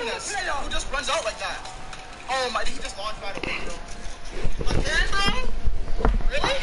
madness. Who just runs out like that? Oh my, did he just launch right away, bro? Again, bro? Really?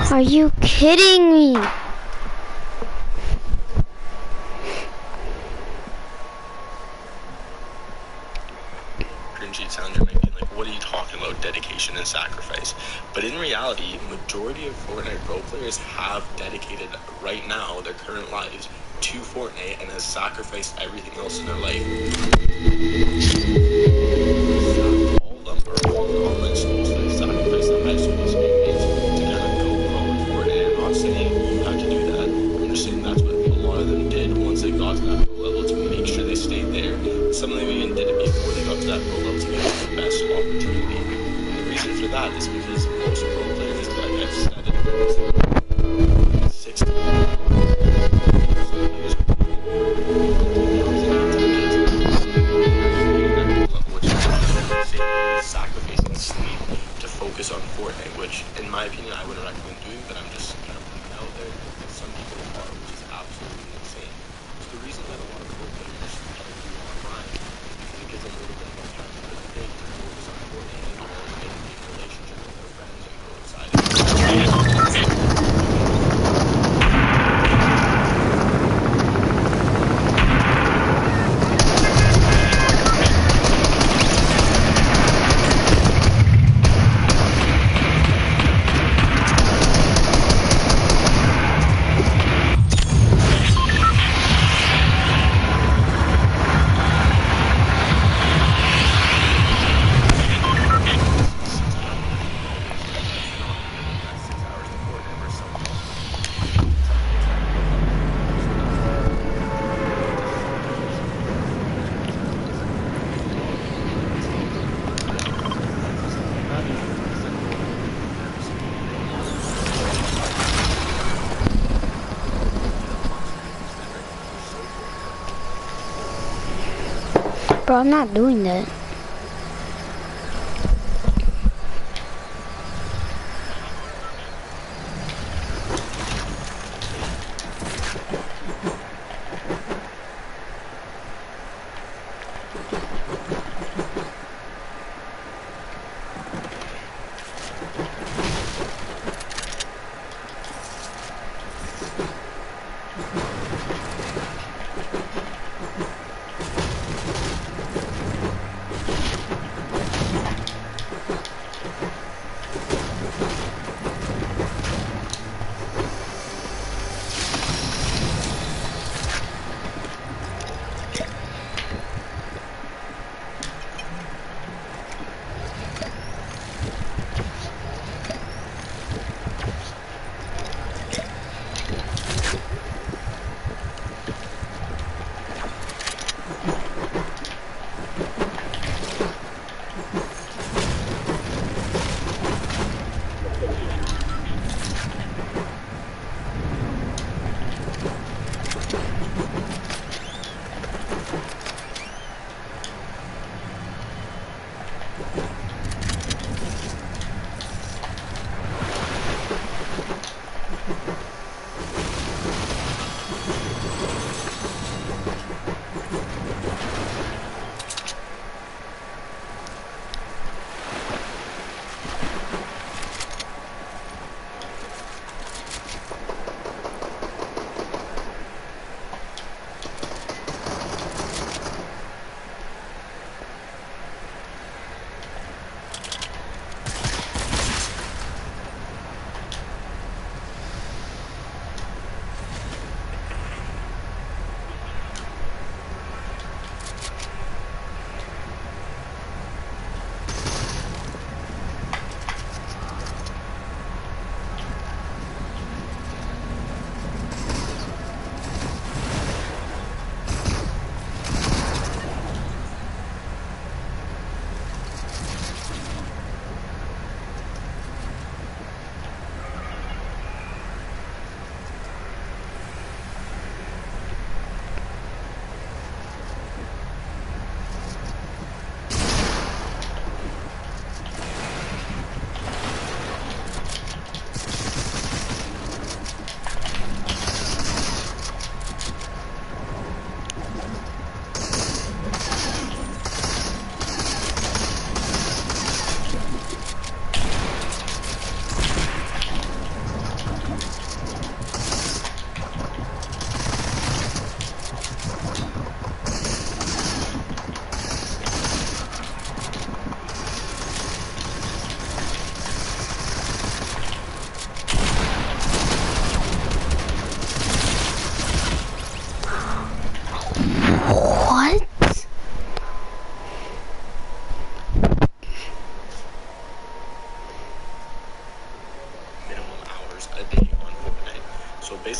Are you kidding me? Cringy sound you're making, like, what are you talking about, dedication and sacrifice? But in reality, majority of Fortnite pro players have dedicated right now their current lives to Fortnite and has sacrificed everything else in their life. All of them are all online schools that sacrifice the high school experience to kind of go pro in Fortnite. I'm not saying you have to do that. I'm just saying that's what a lot of them did once they got to that pro level, to make sure they stayed there. Some of them even did it before they got to that pro level to get the best opportunity. And the reason for that is because most pro players, like I've said in the 60 sacrificing sleep to focus on Fortnite, which in my opinion I wouldn't recommend doing, but I'm just kind of putting it out there that some people are, which is absolutely insane. So the reason that a lot of pro players try to do online is because it gives them a little bit more time for the day to focus on Fortnite and make a deep relationship with their friends and go outside. Bro, I'm not doing that.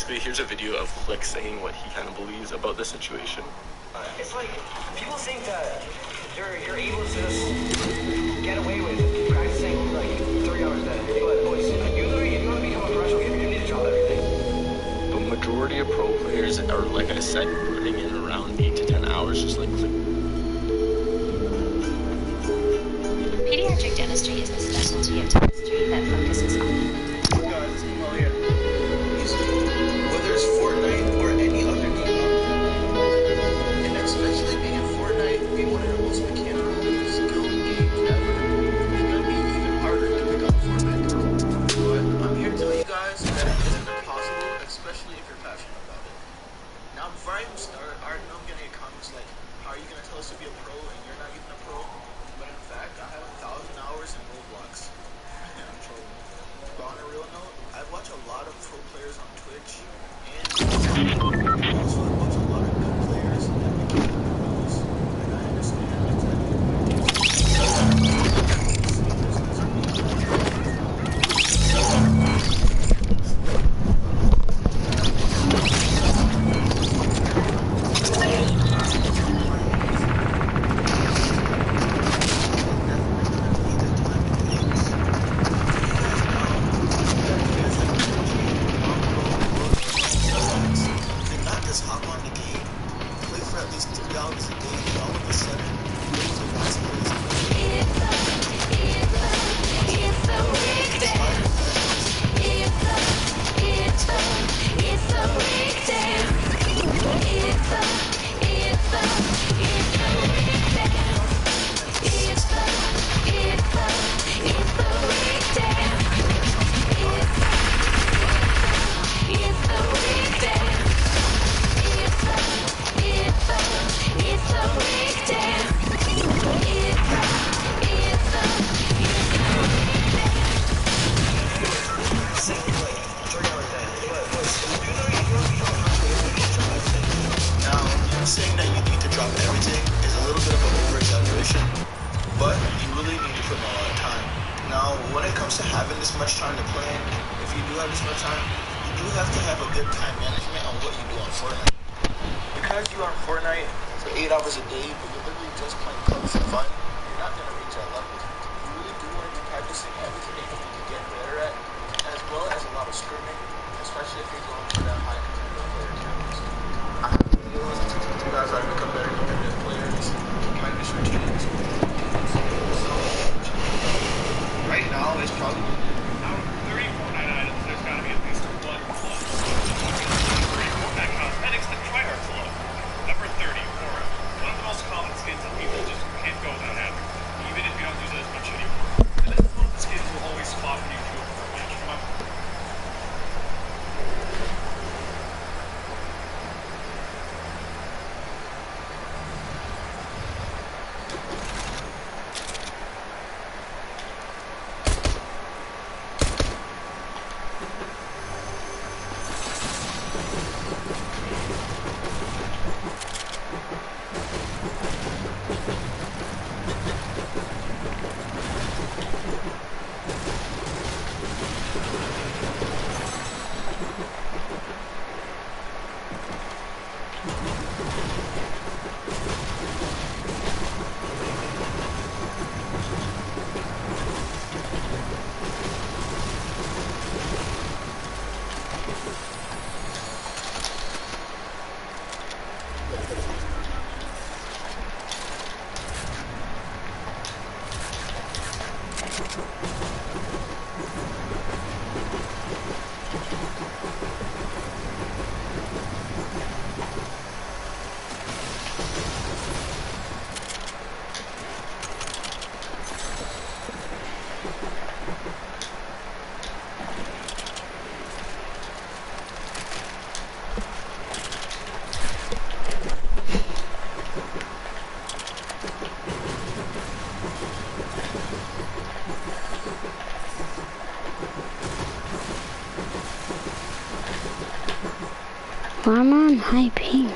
basically, here's a video of Flick saying what he kind of believes about the situation. It's like people think that you're able to just get away with practicing like 3 hours a day. But boys, you literally, if you want to become a professional gamer, you need to drop everything. The majority of pro players are, like I said, putting in around 8 to 10 hours, just like Flick. Pediatric dentistry is a specialty of dentistry that focuses on Guys, this email here. Whether it's Fortnite or any other game out there, and especially being in Fortnite, being one of the most mechanical, skilled games ever, it's gonna be even harder to pick up Fortnite. But I'm here to tell you guys that it isn't impossible, especially if you're passionate about it. Now, before I even start, I know I'm gonna get comments like, how are you gonna tell us to be a pro and you're not even a pro? But in fact, I have 1,000 hours in Roblox. I'm trolling. But on a real note, I watch a lot of pro players on Twitch, and also I watch a lot of good players that became pros, and I understand saying that you need to drop everything is a little bit of an over-exaggeration, but you really need to put in a lot of time. Now, when it comes to having this much time to play, if you do have this much time, you do have to have a good time management on what you do on Fortnite. Because you're on Fortnite for 8 hours a day, but you're literally just playing clubs for fun, you're not going to reach that level. You really do want to be practicing everything that you can get better at, as well as a lot of scrimming, especially if you're going for that high competitive player counts. I have videos to teach you guys how to become better competitive players, practice your teams. So, right now it's probably Out of 30 Fortnite items, there's got to be at least one club. 3 Fortnite cosmetics, the Tryhard Club. Number 30, Aura. One of the most common skins that people just can't go without having, even if you don't use it as much anymore. And this is one of the skins will always spot when you do it for a match. Come on. Why am I on high ping?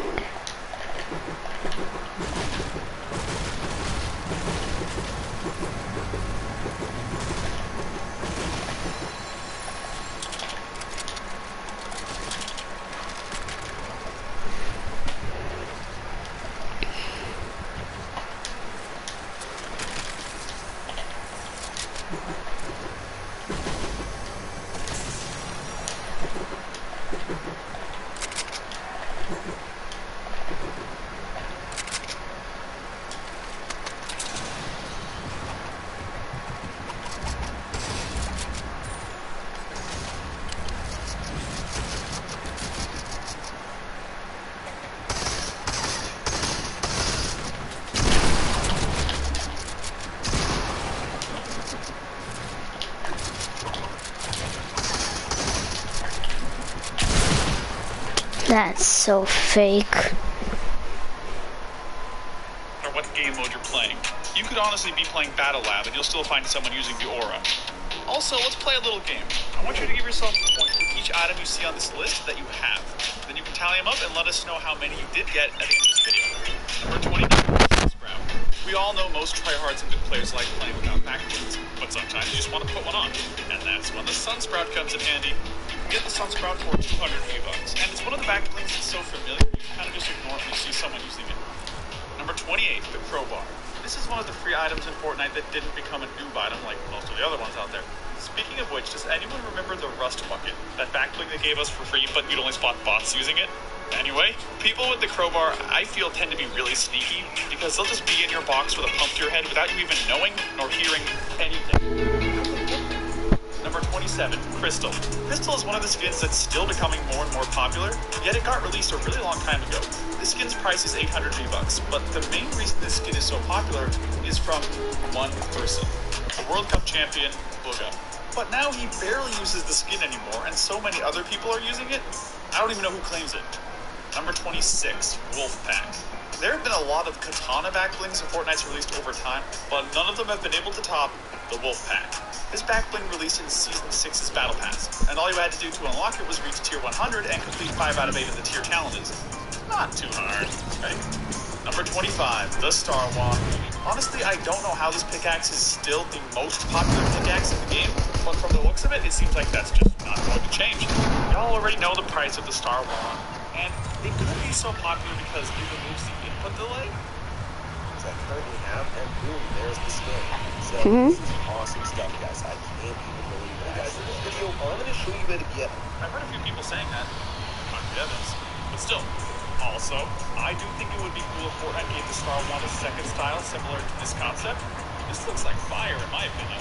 That's so fake. Or what game mode you're playing. You could honestly be playing Battle Lab and you'll still find someone using the aura. Also, let's play a little game. I want you to give yourself a point for each item you see on this list that you have. Then you can tally them up and let us know how many you did get at the end of this video. Number 29, Sprout. We all know most tryhards and good players like playing without backblades, but sometimes you just want to put one on. And that's when the Sunsprout comes in handy. You get the Sunsprout for 200 V-Bucks, and it's one of the backblings that's so familiar, you kind of just ignore it when you see someone using it. Number 28, the Crowbar. This is one of the free items in Fortnite that didn't become a noob item like most of the other ones out there. Speaking of which, does anyone remember the Rust Bucket? That backbling they gave us for free, but you'd only spot bots using it? Anyway, people with the Crowbar, I feel, tend to be really sneaky, because they'll just be in your box with a pump to your head without you even knowing nor hearing anything. Number 27, Crystal. Crystal is one of the skins that's still becoming more and more popular, yet it got released a really long time ago. This skin's price is 800 V-Bucks, but the main reason this skin is so popular is from one person, the World Cup champion, Bugha. But now he barely uses the skin anymore, and so many other people are using it, I don't even know who claims it. Number 26, Wolfpack. There have been a lot of katana backblings in Fortnite's released over time, but none of them have been able to top the Wolfpack. This backbling released in Season 6's Battle Pass, and all you had to do to unlock it was reach Tier 100 and complete 5 out of 8 of the tier challenges. Not too hard, right? Number 25, the Star Wand. Honestly, I don't know how this pickaxe is still the most popular pickaxe in the game, but from the looks of it, it seems like that's just not going to change. Y'all already know the price of the Star Wand, and it could be so popular because it removes the input delay. I currently have, and boom, there's the skin. So this is awesome stuff, guys. I can't even believe it. Guys, in this video, I'm going to show you where to get it. I've heard a few people saying that. Not good evidence. But still. Also, I do think it would be cool if Fortnite gave the Star Wand a second style similar to this concept. This looks like fire in my opinion.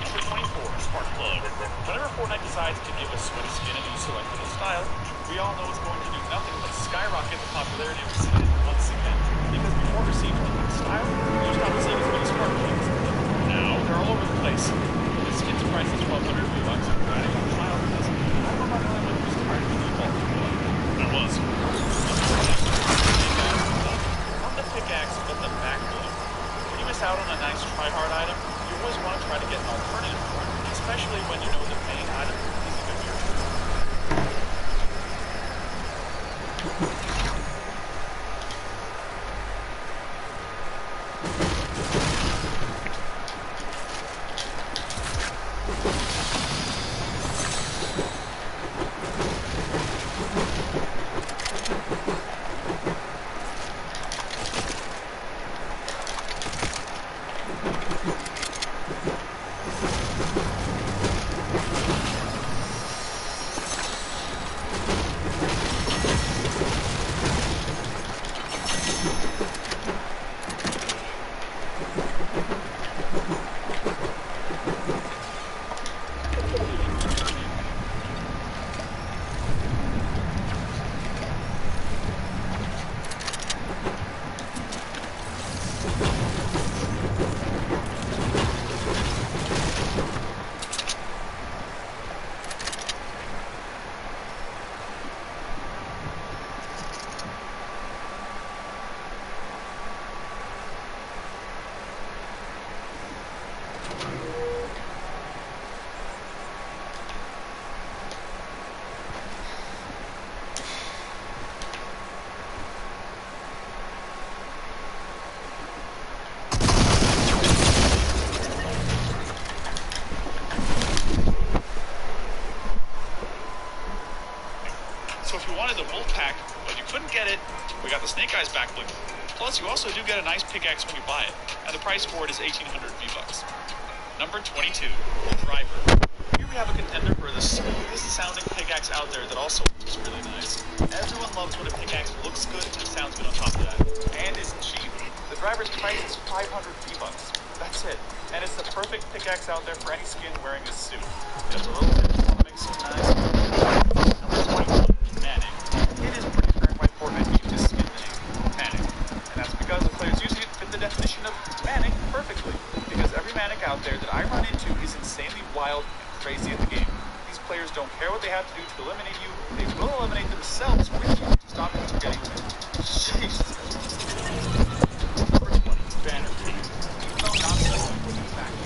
Number 24, Spark Plug. Whenever Fortnite decides to give a sweaty skin a new selectable style, we all know it's going to do nothing but skyrocket the popularity of the skin once again. Because before receiving the style, you just haven't seen as many Spark Plugs. Now, they're all over the place. The skin's price is 1,200 V-Bucks and riding on trial because I don't know about anyone who's tired of the default one. I was. Not the pickaxe, but the backbling. When you miss out on a nice try-hard item, you always want to try to get an alternative for it, especially when you know the main item is a good gear. The Wolfpack, but you couldn't get it, we got the Snake Eyes backbling. Plus, you also do get a nice pickaxe when you buy it, and the price for it is 1,800 V-Bucks. Number 22, Driver. Here we have a contender for the smoothest sounding pickaxe out there that also looks really nice. Everyone loves when a pickaxe looks good and sounds good on top of that. And is cheap. The Driver's price is 500 V-Bucks. That's it. And it's the perfect pickaxe out there for any skin wearing this suit. It has a little bit of makes it nice. Number 21, Manic. It is pretty apparent why Fortnite used this skin name, Manic. And that's because the players using it fit the definition of Manic perfectly. Because every Manic out there that I run into is insanely wild and crazy at the game. These players don't care what they have to do to eliminate you. They will eliminate themselves with you to stop you from getting win. Jeez. Number 20, Banner King. Even though not so good in fact, you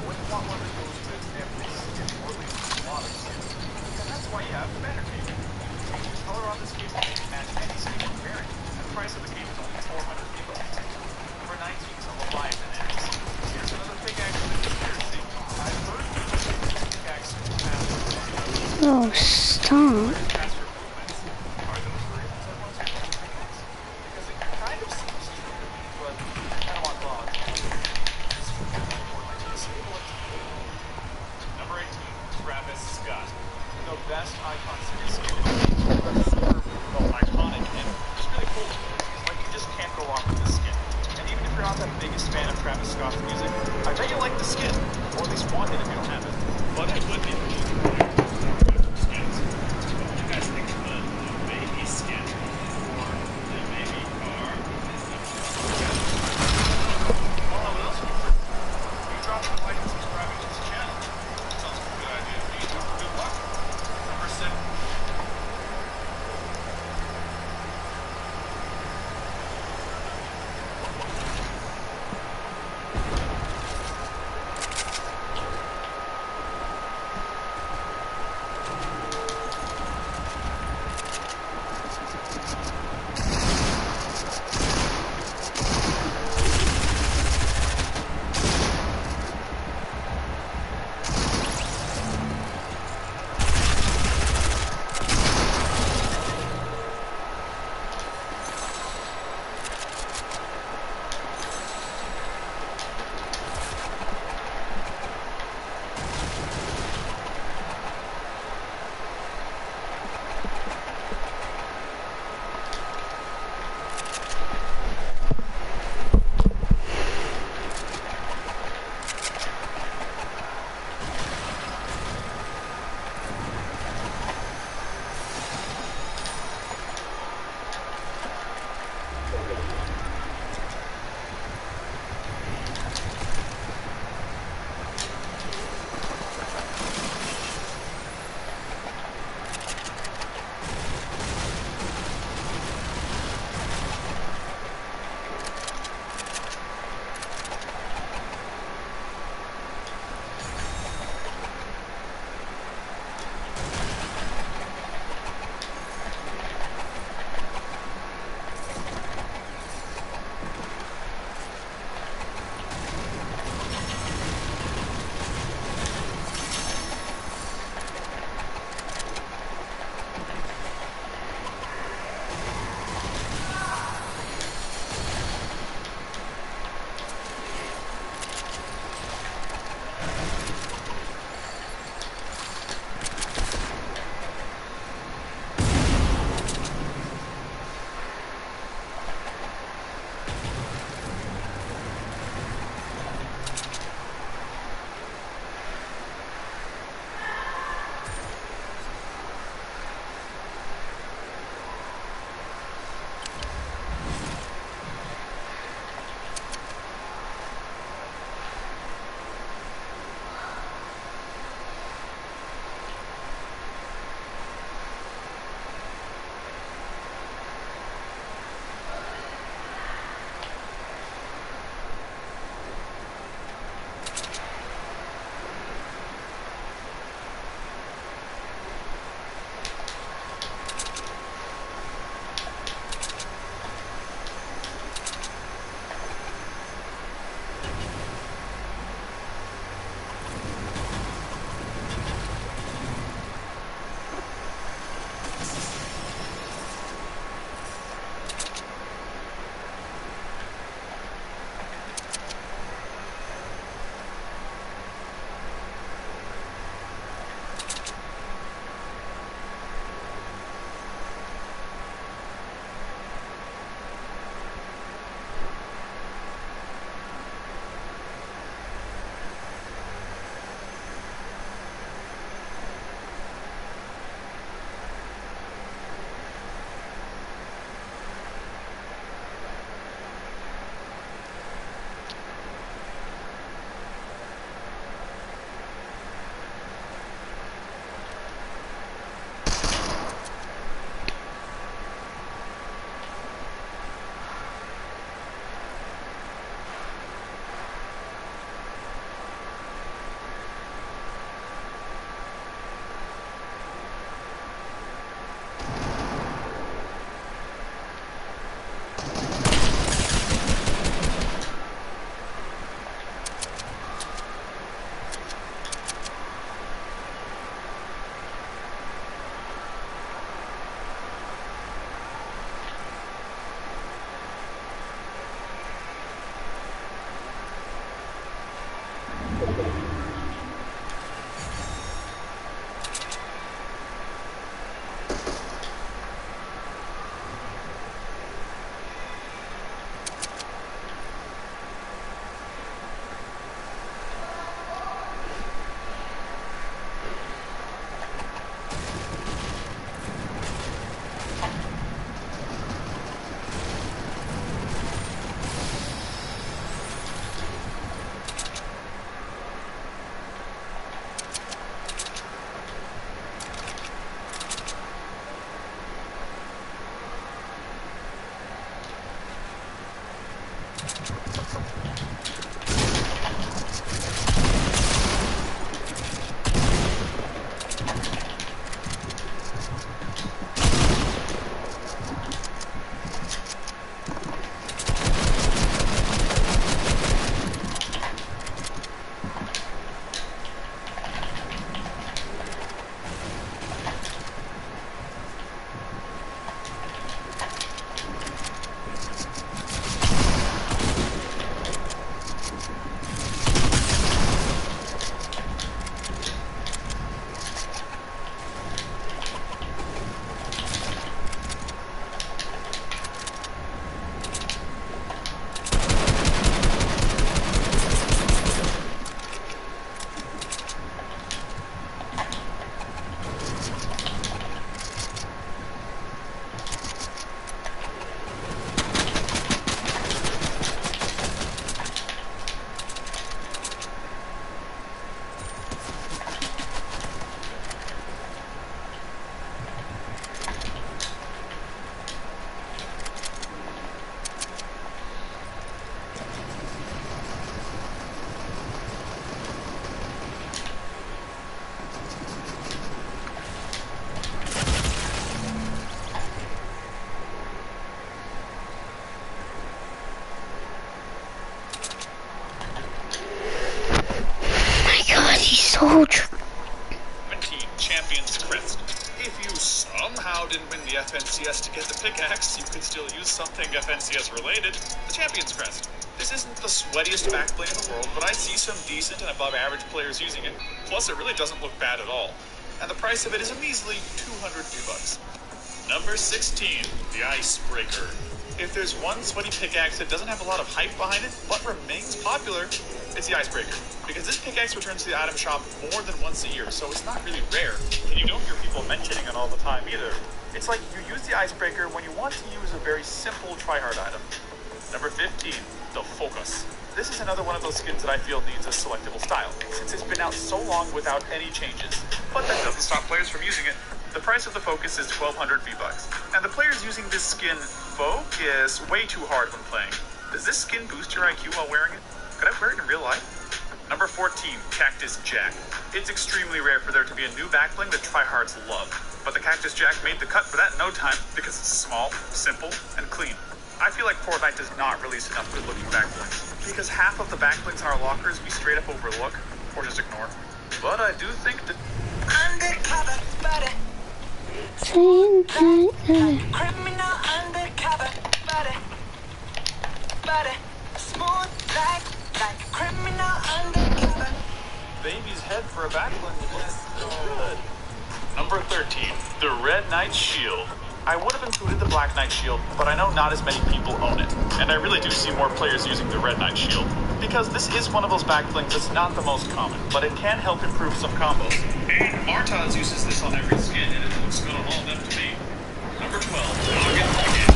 wouldn't want one of those with every skin or at least a lot of skins. And that's why you have the Banner King. The color on this game will make it match any skin you're wearing. And the price of the game is only 400 V-Bucks. Number 19 is a Leviathan Axe. Here's another pickaxe with a conspiracy. I've heard pickaxe Oh, stop. faster movements. Are those for instance everyone's pickaxe? soldier. 17, Champion's Crest. If you somehow didn't win the FNCS to get the pickaxe, you could still use something FNCS related. The Champion's Crest. This isn't the sweatiest backbling in the world, but I see some decent and above average players using it. Plus, it really doesn't look bad at all. And the price of it is a measly 200 V-Bucks. Number 16, the Icebreaker. If there's one sweaty pickaxe that doesn't have a lot of hype behind it, but remains popular, it's the Icebreaker. Because this pickaxe returns to the item shop more than once a year, so it's not really rare, and you don't hear people mentioning it all the time either. It's like you use the Icebreaker when you want to use a very simple tryhard item. Number 15, the Focus. This is another one of those skins that I feel needs a selectable style, since it's been out so long without any changes. But that doesn't stop players from using it. The price of the Focus is 1,200 V-Bucks, and the players using this skin focus way too hard when playing. Does this skin boost your IQ while wearing it? Could I wear it in real life? Number 14, Cactus Jack. It's extremely rare for there to be a new backbling that tryhards love, but the Cactus Jack made the cut for that in no time because it's small, simple, and clean. I feel like Fortnite does not release enough good-looking backblings, because half of the backblings in our lockers we straight up overlook or just ignore. But I do think that Undercover body, criminal undercover body, smooth like criminal undercover. baby's head for a backbling is good. Number 13, the Red Knight Shield. I would have included the Black Knight Shield, but I know not as many people own it, and I really do see more players using the Red Knight Shield, because this is one of those backblings that's not the most common, but it can help improve some combos. And Martaz uses this on every skin, and it looks good on all of them to me. Number 12, Noggin Again.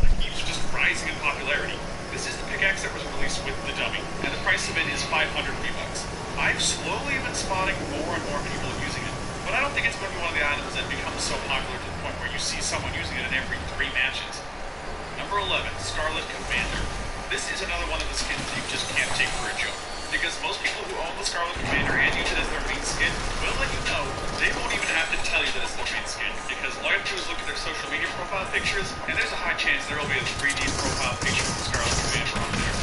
It keeps just rising in popularity. This is the pickaxe that was released with the dummy, and the price of it is 500 V-Bucks. I've slowly been spotting more and more people using it, but I don't think it's going to be one of the items that becomes so popular to the point where you see someone using it in every 3 matches. Number 11, Scarlet Commander. This is another one of the skins that you just can't take for a joke, because most people who own the Scarlet Commander and use it as their main skin will let you know they won't even have to tell you that it's their main skin, because all you have to do is look at their social media profile pictures, and there's a high chance there will be a 3D profile picture of the Scarlet Commander on there.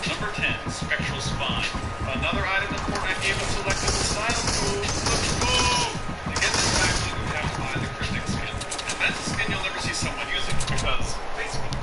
Number 10, Spectral Spine. Another item that Fortnite gave a selectable style to. Let's go! To get this backbling, you have to buy the Cryptic skin. And that's a skin you'll never see someone using, because Facebook.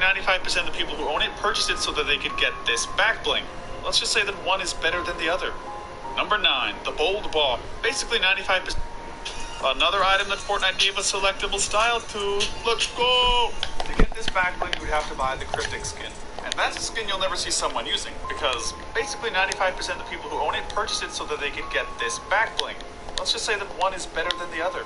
95% of the people who own it purchased it so that they could get this back bling. Let's just say that one is better than the other. Number 9, the Bold Bar. Basically 95%. Another item that Fortnite gave a selectable style to. Let's go! To get this back bling, you would have to buy the Cryptic skin. And that's a skin you'll never see someone using, because basically 95% of the people who own it purchased it so that they could get this back bling. Let's just say that one is better than the other.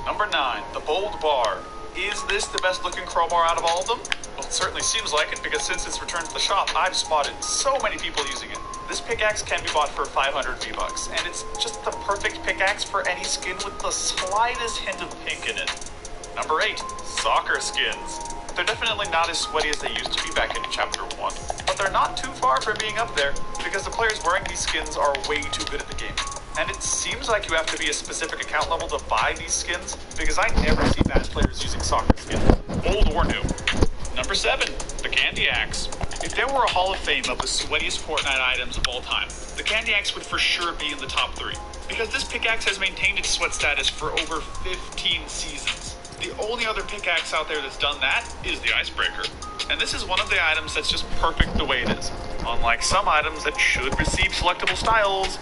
Number 9, the Bold Bar. Is this the best looking crowbar out of all of them? Well, it certainly seems like it, because since its return to the shop, I've spotted so many people using it. This pickaxe can be bought for 500 V-Bucks, and it's just the perfect pickaxe for any skin with the slightest hint of pink in it. Number 8, soccer skins. They're definitely not as sweaty as they used to be back in Chapter 1, but they're not too far from being up there, because the players wearing these skins are way too good at the game. And it seems like you have to be a specific account level to buy these skins, because I never see bad players using soccer skins, old or new. Number 7, the Candy Axe. If there were a Hall of Fame of the sweatiest Fortnite items of all time, the Candy Axe would for sure be in the top 3, because this pickaxe has maintained its sweat status for over 15 seasons. The only other pickaxe out there that's done that is the Icebreaker. And this is one of the items that's just perfect the way it is, unlike some items that should receive selectable styles.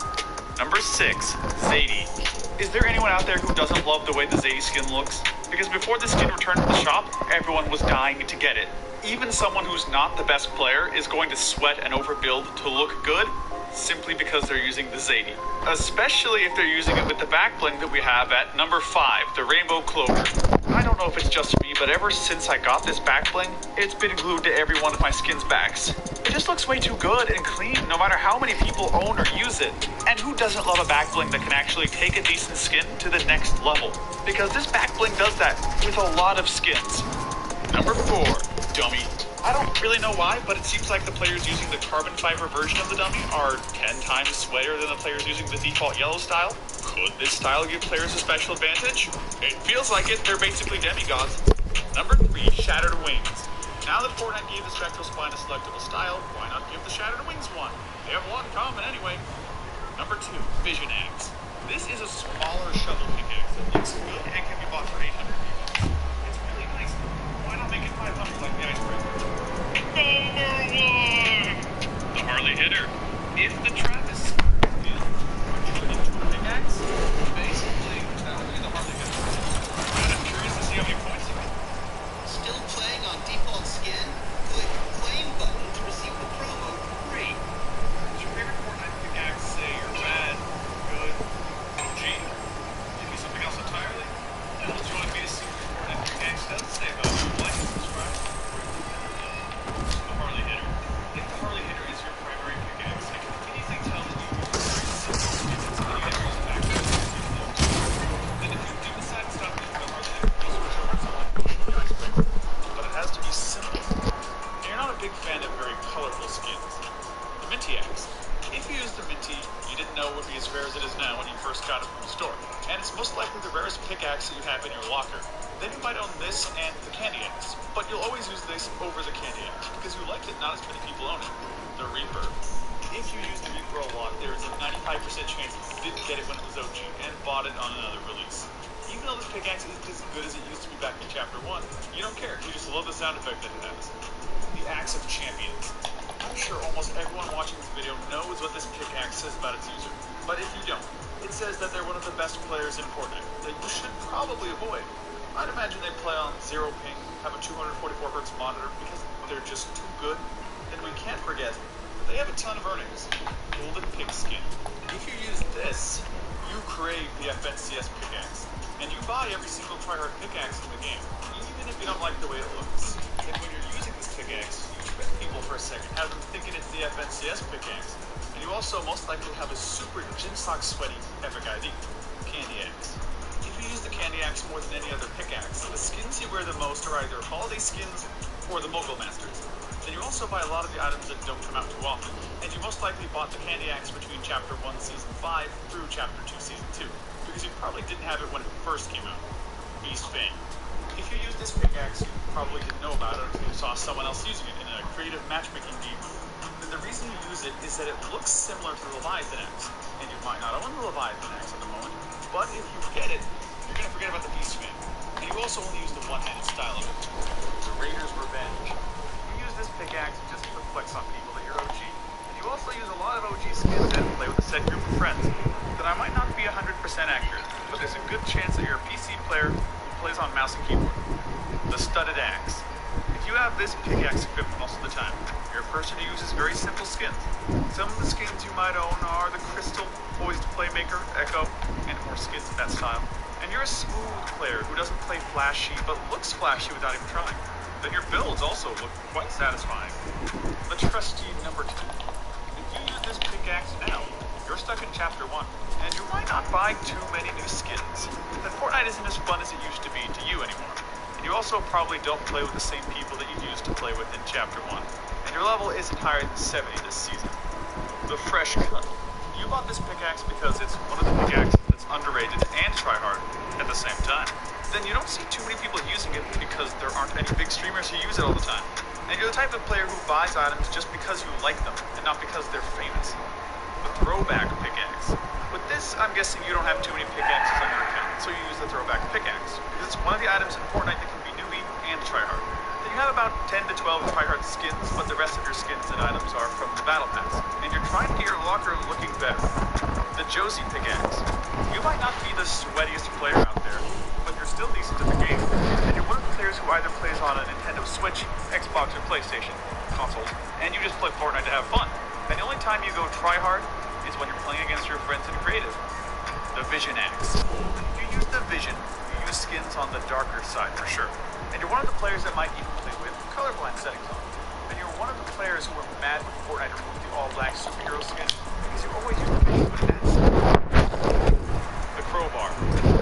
Number 6, Zadie. Is there anyone out there who doesn't love the way the Zadie skin looks? Because before the skin returned to the shop, everyone was dying to get it. Even someone who's not the best player is going to sweat and overbuild to look good, simply because they're using the Zadie. Especially if they're using it with the back bling that we have at number 5, the Rainbow Clover. I don't know if it's just me, but ever since I got this back bling, it's been glued to every one of my skin's backs. It just looks way too good and clean, no matter how many people own or use it. And who doesn't love a back bling that can actually take a decent skin to the next level? Because this back bling does that with a lot of skins. Number 4, Dummy. I don't really know why, but it seems like the players using the carbon fiber version of the dummy are 10 times sweatier than the players using the default yellow style. Could this style give players a special advantage? It feels like it. They're basically demigods. Number 3, Shattered Wings. Now that Fortnite gave the Spectral Spine a selectable style, why not give the Shattered Wings one? They have a lot in common anyway. Number 2, Vision Axe. This is a smaller shovel pickaxe that looks good and can be bought for 800 V-Bucks. It's really nice. Why not make it 500 like the Icebreaker? The Harley Hitter. If the Travis is turned into a pickaxe, basically that would be the Harley Hitter. And I'm curious to see how many points you get. Still playing on default skin? Click claim button to receive the promo for free. Is your favorite Fortnite pickaxe, say, red, good, OG? Give me something else entirely? Then join me to see what Fortnite pickaxe does say about it. Like and subscribe. The Harley Hitter. If the Harley Hitter is your primary pickaxe, I can easily tell that you use very simple skins until you enter back to then if you do decide to stop using the Harley Hitter, you'll switch over to something like the Icebreaker. But it has to be simple. And you're not a big fan of very colorful skins. The Minty Axe. If you used the Minty, you didn't know it would be as rare as it is now when you first got it from the store. And it's most likely the rarest pickaxe that you have in your locker. Then you might own this and the Candy Axe. But you'll always use this over the Candy Axe because you liked it, not as many people own it. The Reaper. If you use the Reaper a lot, there is a 95% chance that you didn't get it when it was OG and bought it on another release. Even though this pickaxe isn't as good as it used to be back in Chapter 1, you don't care. You just love the sound effect that it has. The Axe of Champions. I'm sure almost everyone watching this video knows what this pickaxe says about its user. But if you don't, it says that they're one of the best players in Fortnite that you should probably avoid. I'd imagine they play on 0 ping, have a 244Hz monitor because they're just too good. And we can't forget that they have a ton of earnings. Golden Pigskin. If you use this, you crave the FNCS pickaxe. And you buy every single tryhard pickaxe in the game, even if you don't like the way it looks. And when you're using this pickaxe, you trick people for a second, have them thinking it's the FNCS pickaxe. And you also most likely have a super gym sock sweaty epic ID, Candy Axe. If you use the Candy Axe more than any other pickaxe, the skins you wear the most are either holiday skins or the Mogul Masters. Then you also buy a lot of the items that don't come out too often, and you most likely bought the Candy Axe between Chapter 1 Season 5 through Chapter 2 Season 2, because you probably didn't have it when it first came out. Beast Fang. If you use this pickaxe, you probably didn't know about it until you saw someone else using it in a creative matchmaking game. And the reason you use it is that it looks similar to the Leviathan Axe, and you might not own the Leviathan Axe at the moment, but if you get it, you're gonna forget about the Peacemaker. And you also only use the one-handed style of it. The Raider's Revenge. You use this pickaxe just to flex on people that you're OG. And you also use a lot of OG skins and play with a set group of friends. That I might not be 100% accurate, but there's a good chance that you're a PC player who plays on mouse and keyboard. The Studded Axe. If you have this pickaxe equipped most of the time, you're a person who uses very simple skins. Some of the skins you might own are the Crystal, Poised Playmaker, Echo, and more skins of that style. And you're a smooth player who doesn't play flashy, but looks flashy without even trying. Then your builds also look quite satisfying. The Trusty number 2. If you use this pickaxe now, you're stuck in Chapter 1, and you might not buy too many new skins. But Fortnite isn't as fun as it used to be to you anymore. And you also probably don't play with the same people that you used to play with in Chapter 1. And your level isn't higher than 70 this season. The Fresh Cut. You bought this pickaxe because it's one of the pickaxes that's underrated and tryhard at the same time. Then you don't see too many people using it because there aren't any big streamers who use it all the time. And you're the type of player who buys items just because you like them, and not because they're famous. The Throwback Pickaxe. With this, I'm guessing you don't have too many pickaxes on your account, so you use the Throwback Pickaxe, because it's one of the items in Fortnite that can be newbie and tryhard. Then you have about 10 to 12 tryhard skins, but the rest of your skins and items are from the Battle Pass, and you're trying to get your locker looking better. The Josie Pickaxe. You might not be the sweatiest player out there, but you're still decent at the game, and you're one of the players who either plays on a Nintendo Switch, Xbox, or PlayStation consoles, and you just play Fortnite to have fun. And the only time you go tryhard is when you're playing against your friends in creative. The Vision Axe. If you use the Vision, you use skins on the darker side for sure. And you're one of the players that might even play with colorblind settings on. And you're one of the players who are mad when Fortnite removed the all-black superhero skin because you always use the Vision when that's the Crowbar.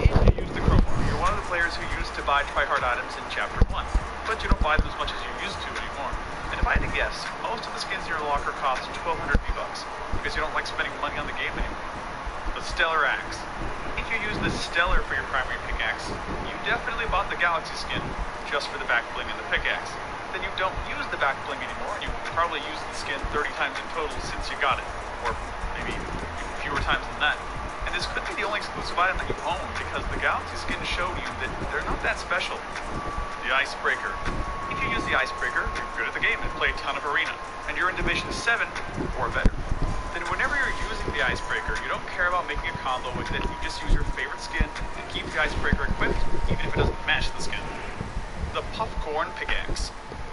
If you use the Crowbar, you're one of the players who used to buy tryhard items in Chapter 1, but you don't buy them as much as you used to anymore. And if I had to guess, most of the skins in your locker cost 1,200 V-Bucks because you don't like spending money on the game anymore. The Stellar Axe. If you use the Stellar for your primary pickaxe, you definitely bought the Galaxy skin just for the back bling and the pickaxe. Then you don't use the back bling anymore, and you probably used the skin 30 times in total since you got it, or maybe fewer times than that. And this could be the only exclusive item that you own because the Galaxy skin showed you that they're not that special. The Icebreaker. If you use the Icebreaker, you're good at the game and play a ton of Arena, and you're in Division 7 or better. Then whenever you're using the Icebreaker, you don't care about making a combo with it, you just use your favorite skin and keep the Icebreaker equipped, even if it doesn't match the skin. The Puffcorn Pickaxe.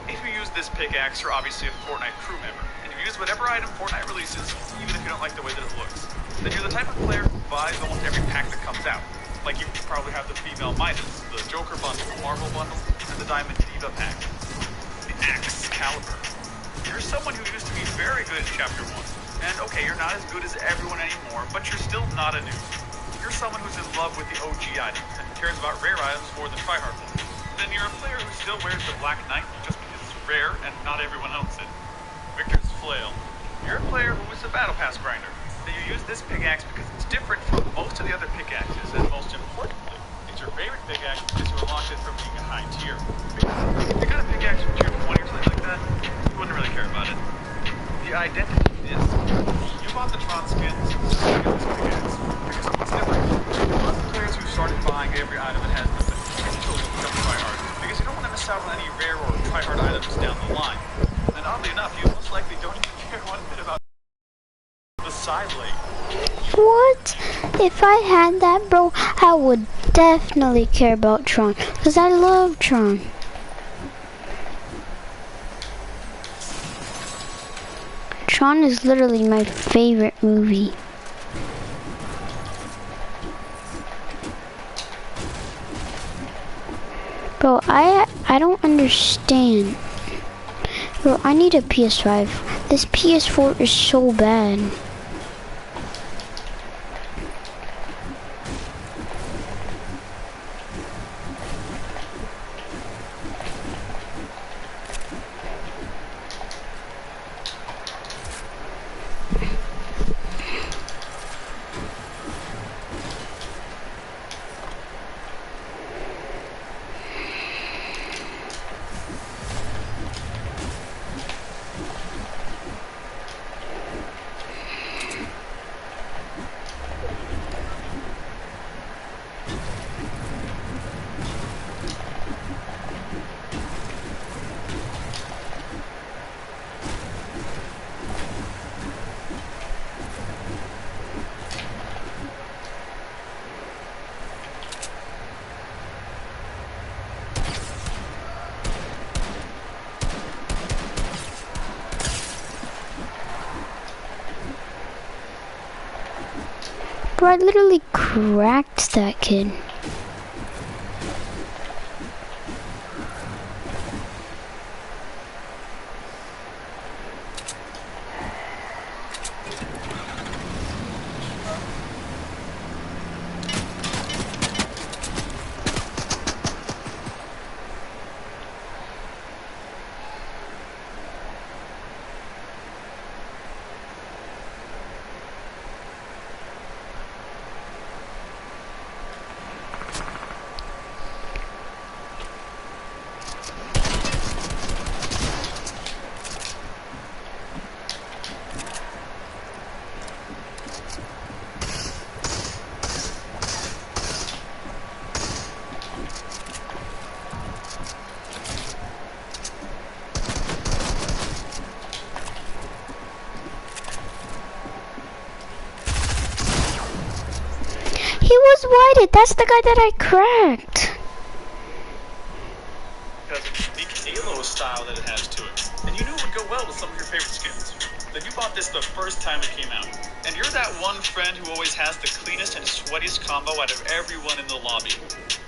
If you use this pickaxe, you're obviously a Fortnite crew member, and you use whatever item Fortnite releases, even if you don't like the way that it looks. Then you're the type of player who buys almost every pack that comes out. Like you probably have the female Midas, the Joker bundle, the Marvel bundle, and the Diamond Diva pack. The Excalibur. You're someone who used to be very good in Chapter 1. And okay, you're not as good as everyone anymore, but you're still not a noob. You're someone who's in love with the OG items and cares about rare items more than tryhard ones. Then you're a player who still wears the Black Knight just because it's rare and not everyone owns it. Victor's Flail. You're a player who is a Battle Pass grinder. Then you use this pickaxe because it's different from most of the other pickaxes, and most importantly, it's your favorite pickaxe because you unlocked it from being a high tier. Because if you got a pickaxe from tier 20 or something like that, you wouldn't really care about it. The Identity Disc. You bought the Tron skins, so you get this pickaxe because it's different. You're one of the players who started buying every item that has the potential to become tryhard because you don't want to miss out on any rare or tryhard items down the line. And oddly enough, you most likely don't even care one bit about the Side Blade. What? If I had that, bro, I would definitely care about Tron, because I love Tron. Tron is literally my favorite movie. Bro, I don't understand. Bro, I need a PS5. This PS4 is so bad. Bro, I literally cracked that kid. He was whited. That's the guy that I cracked. Because of the unique Halo style that it has to it. And you knew it would go well with some of your favorite skins. Then you bought this the first time it came out. And you're that one friend who always has the cleanest and sweatiest combo out of everyone in the lobby.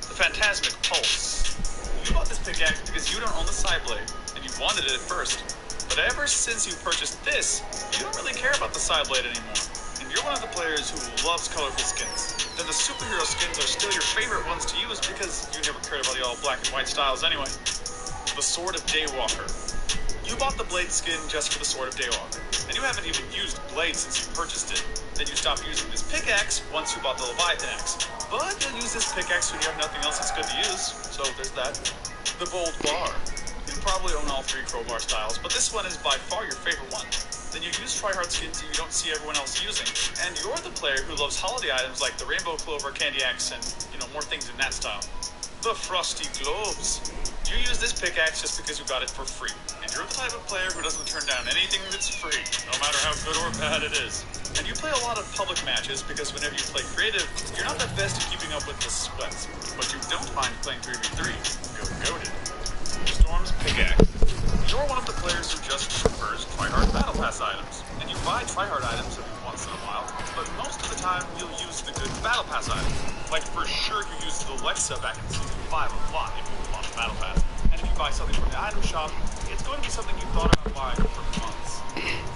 The Phantasmic Pulse. You bought this pickaxe because you don't own the side blade, and you wanted it at first. But ever since you purchased this, you don't really care about the side blade anymore. And you're one of the players who loves colorful skins. Then the superhero skins are still your favorite ones to use because you never cared about the all black and white styles anyway. The Sword of Daywalker. You bought the blade skin just for the Sword of Daywalker, and you haven't even used blade since you purchased it. Then you stopped using this pickaxe once you bought the Leviathan axe. But you'll use this pickaxe when you have nothing else that's good to use, so there's that. The Bold Bar. You probably own all 3 crowbar styles, but this one is by far your favorite one. Then you use tryhard skins that you don't see everyone else using, and you're the player who loves holiday items like the Rainbow Clover, Candy Axe, and, more things in that style. The Frosty Globes. You use this pickaxe just because you got it for free, and you're the type of player who doesn't turn down anything that's free, no matter how good or bad it is. And you play a lot of public matches because whenever you play creative, you're not the best at keeping up with the sweats, but you don't mind playing 3v3s. Go goated. Storm's Pickaxe. You're one of the players who just prefers tryhard battle pass items, and you buy tryhard items every once in a while, but most of the time you'll use the good battle pass items. Like for sure you used the Alexa back in season 5 a lot if you bought the battle pass. And if you buy something from the item shop, it's going to be something you thought about buying for months.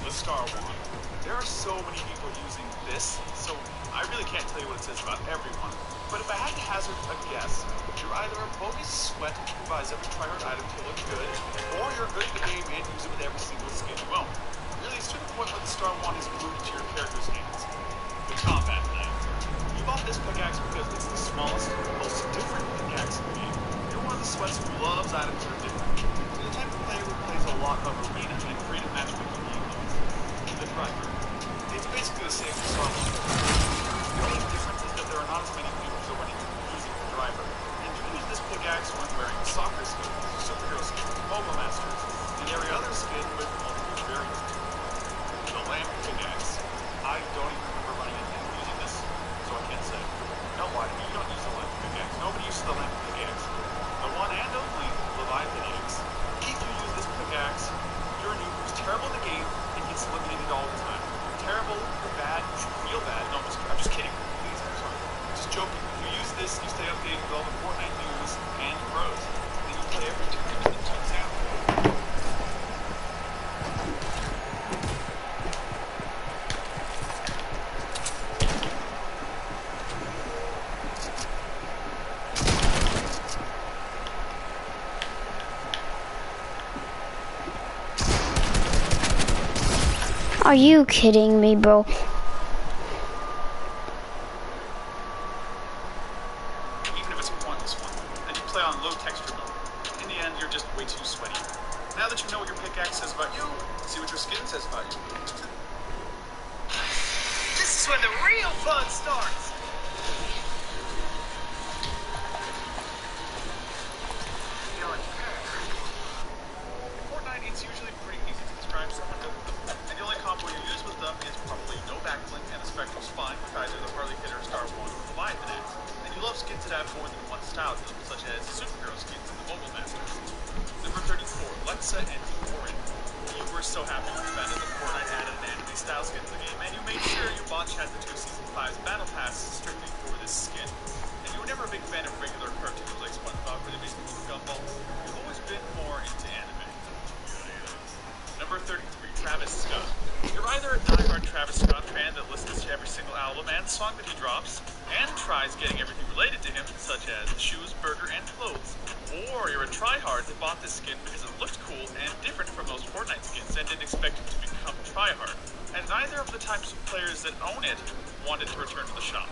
The Star Wand. There are so many people using this, so I really can't tell you what it says about everyone. But if I had to hazard a guess, you're either a bogus sweat who buys every tryhard item to look good, or you're good at the game and use it with every single skin you own. Really, it's to the point where the Star Wand is glued to your character's hands. The Combat Knife. You bought this pickaxe because it's the smallest, most different pickaxe in the game. You're one of the sweats who loves items that are different. You're the type of player who plays a lot of arena and creative matchmaking games. The Driver. It's basically the same as Star Wand. The only difference is that there are not as many noobs already using the Driver. And you use this pickaxe when wearing soccer skins, superhero skins, mobile masters, and every other skin with multiple variants. The Lamp Pickaxe. I don't even remember running into using this, so I can't say. No, why? You don't use the Lamp Pickaxe. Nobody uses the Lamp Pickaxe. The one and only Leviathan axe. If you use this pickaxe, you're a noob who's terrible at the game and gets eliminated all the time. Terrible, you're bad, you should feel bad. No, I'm just kidding. Please, I'm sorry. Just joking. If you use this, you stay updated with all the Fortnite news and pros. Then you play every 2 minutes and turns out. Are you kidding me, bro? Even if it's a pointless one, and you play on low texture mode. In the end, you're just way too sweaty. Now that you know what your pickaxe says about you, see what your skin says about you. This is when the real fun starts! In Fortnite, it's usually pretty easy to describe someone good with them. And the only combo you use with them is probably no backblink and a spectral spine with either the Harley Hitter, Star Wand, or Leviathan axe. And you love skins that have more than one style to them, such as superhero skins and the mobile masters. Number 34, Lexa and Orin. You were so happy when you found out that Fortnite added an anime these style skins in the game, and you made sure you bought Chapter 2 Season 5's Battle Pass strictly for this skin. And you were never a big fan of regular cartoons like SpongeBob or the Basic Gumball. You've always been more into anime. Number 33, Travis Scott. You're either a diehard Travis Scott fan that listens to every single album and song that he drops, and tries getting everything related to him, such as shoes, burger, and clothes. Or you're a tryhard that bought this skin because it looked cool and different from most Fortnite skins and didn't expect it to become tryhard. And neither of the types of players that own it wanted to return to the shop.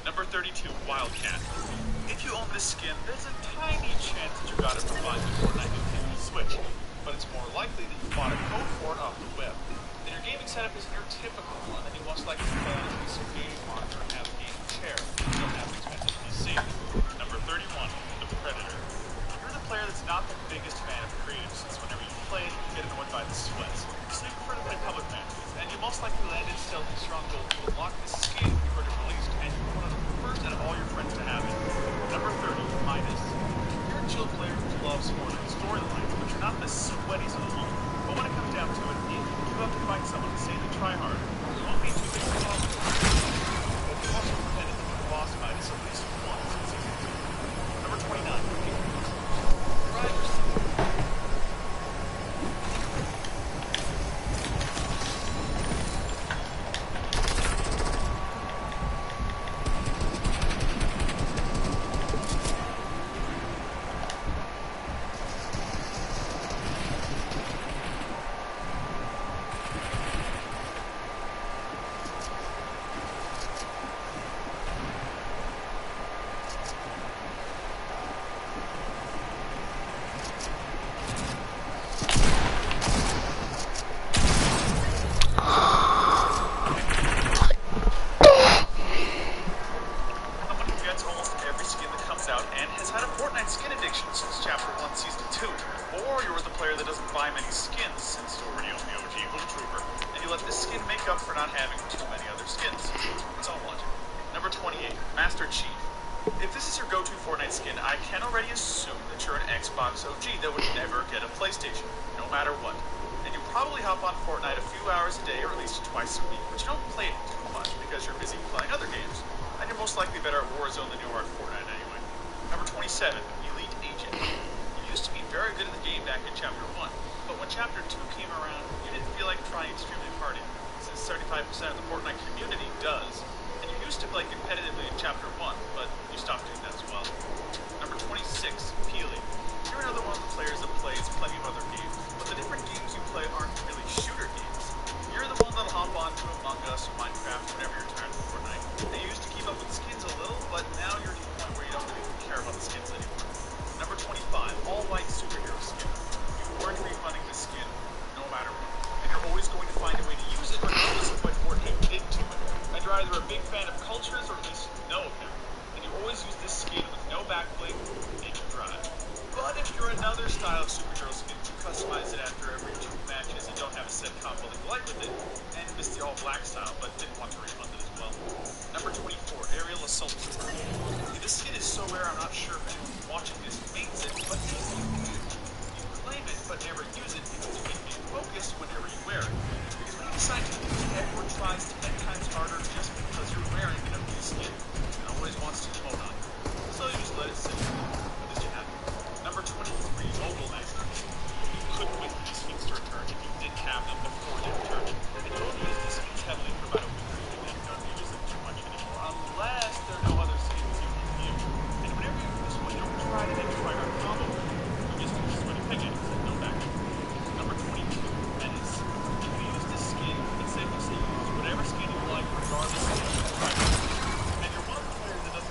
Number 32, Wildcat. If you own this skin, there's a tiny chance that you got it from buying the Fortnite Nintendo Switch, but it's more likely that you bought a code for it off the web. Then your gaming setup isn't your typical one, and you most likely play on a piece of game monitor and have a gaming chair. You don't have an expensive PC. Number 31, The Predator. You're the player that's not the biggest fan of creative, since whenever you play it, you get annoyed by the sweats. So you prefer to play public matches, and you most likely landed Stealthy Stronghold to unlock this skin when you heard it released, and you're one of the first out of all your friends to have it. Number 30, Midas. You're a chill player who loves Fortnite storylines, but you're not the sweaties of the moment. But when it comes down to it, if you have to find someone to say to try hard, you won't be too big of a problem. But you also pretended to be the boss Midas at least once in Season 2. Number 29, Driver's Seat.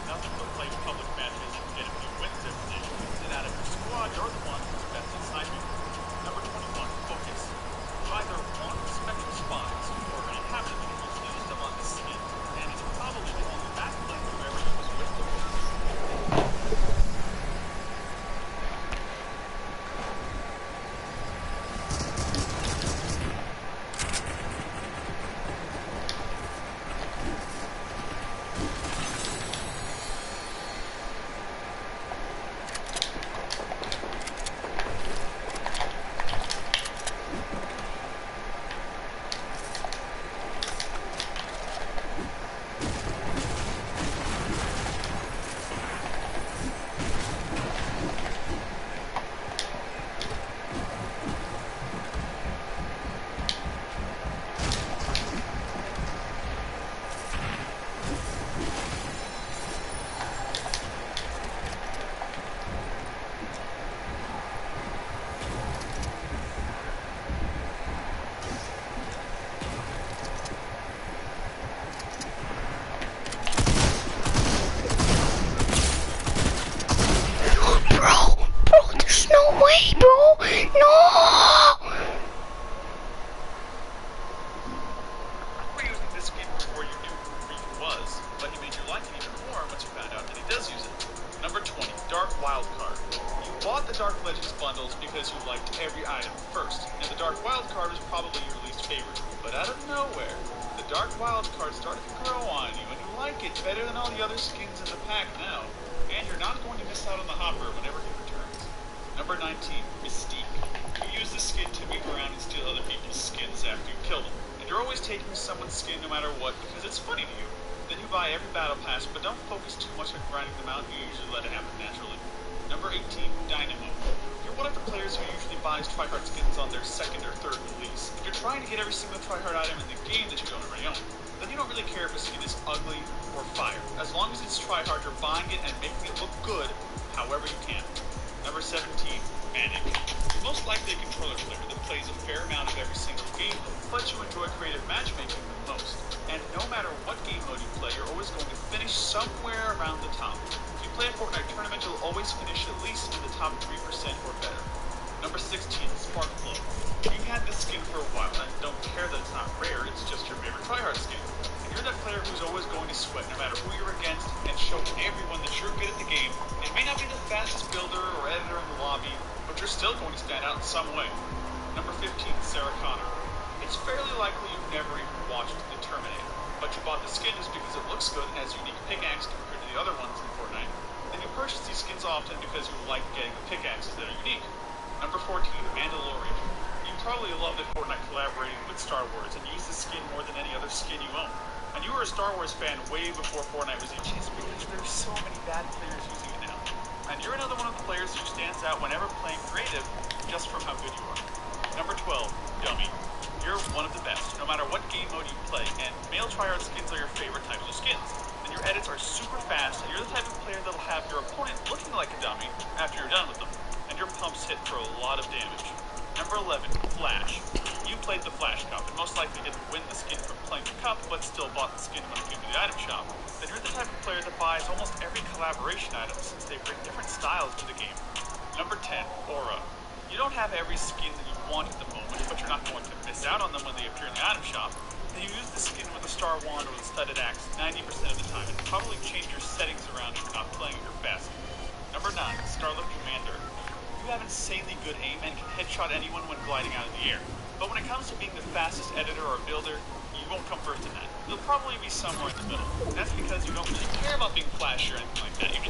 Nothing No! were using this skin before you knew who Reef was, but he made you like it even more once you found out that he does use it. Number 20, Dark Wildcard. You bought the Dark Legends bundles because you liked every item first, and the Dark Wildcard was probably your least favorite. But out of nowhere, the Dark Wildcard started to grow on you, and you like it better than all the other skins in the pack now. And you're not going to miss out on the hopper whenever he returns. Number 19, Mystique. You use the skin to move around and steal other people's skins after you kill them. And you're always taking someone's skin no matter what because it's funny to you. Then you buy every battle pass, but don't focus too much on grinding them out. You usually let it happen naturally. Number 18, Dynamo. You're one of the players who usually buys tryhard skins on their second or third release. If you're trying to get every single tryhard item in the game that you don't already own, then you don't really care if a skin is ugly or fire. As long as it's tryhard, you're buying it and making it look good however you can. Number 17, Manic. You're most likely a controller player that plays a fair amount of every single game, but you enjoy creative matchmaking the most. And no matter what game mode you play, you're always going to finish somewhere around the top. If you play a Fortnite tournament, you'll always finish at least in the top 3% or better. Number 16, Sparkflow. You've had this skin for a while and don't care that it's not rare, it's just your favorite tryhard skin. And you're that player who's always going to sweat no matter who you're against and show everyone that you're good at the game. It may not be the fastest builder or editor in the lobby, but you're still going to stand out in some way. Number 15, Sarah Connor. It's fairly likely you've never even watched The Terminator, but you bought the skin just because it looks good and has unique pickaxe compared to the other ones in Fortnite. Then you purchase these skins often because you like getting the pickaxes that are unique. Number 14, Mandalorian. You probably love that Fortnite collaborated with Star Wars and used the skin more than any other skin you own. And you were a Star Wars fan way before Fortnite was a cheese because there's so many bad players using it now. And you're another one of the players who stands out whenever playing creative just from how good you are. Number 12, Dummy. You're one of the best, no matter what game mode you play, and male tryhard skins are your favorite types of skins. And your edits are super fast, and you're the type of player that'll have your opponent looking like a dummy after you're done with them. And your pumps hit for a lot of damage. Number 11, Flash. You played the Flash Cup, and most likely didn't win the skin from playing the cup, but still bought the skin when it came to the item shop. Then you're the type of player that buys almost every collaboration item since they bring different styles to the game. Number 10, Aura. You don't have every skin that you want at the moment, but you're not going to miss out on them when they appear in the item shop. Then you use the skin with the Star Wand or the Studded Axe 90% of the time, and probably change your settings around if you're not playing at your best. Number 9, Scarlet Commander. You have insanely good aim and can headshot anyone when gliding out of the air. But when it comes to being the fastest editor or builder, you won't come first in that. You'll probably be somewhere in the middle. That's because you don't really care about being flashy or anything like that. You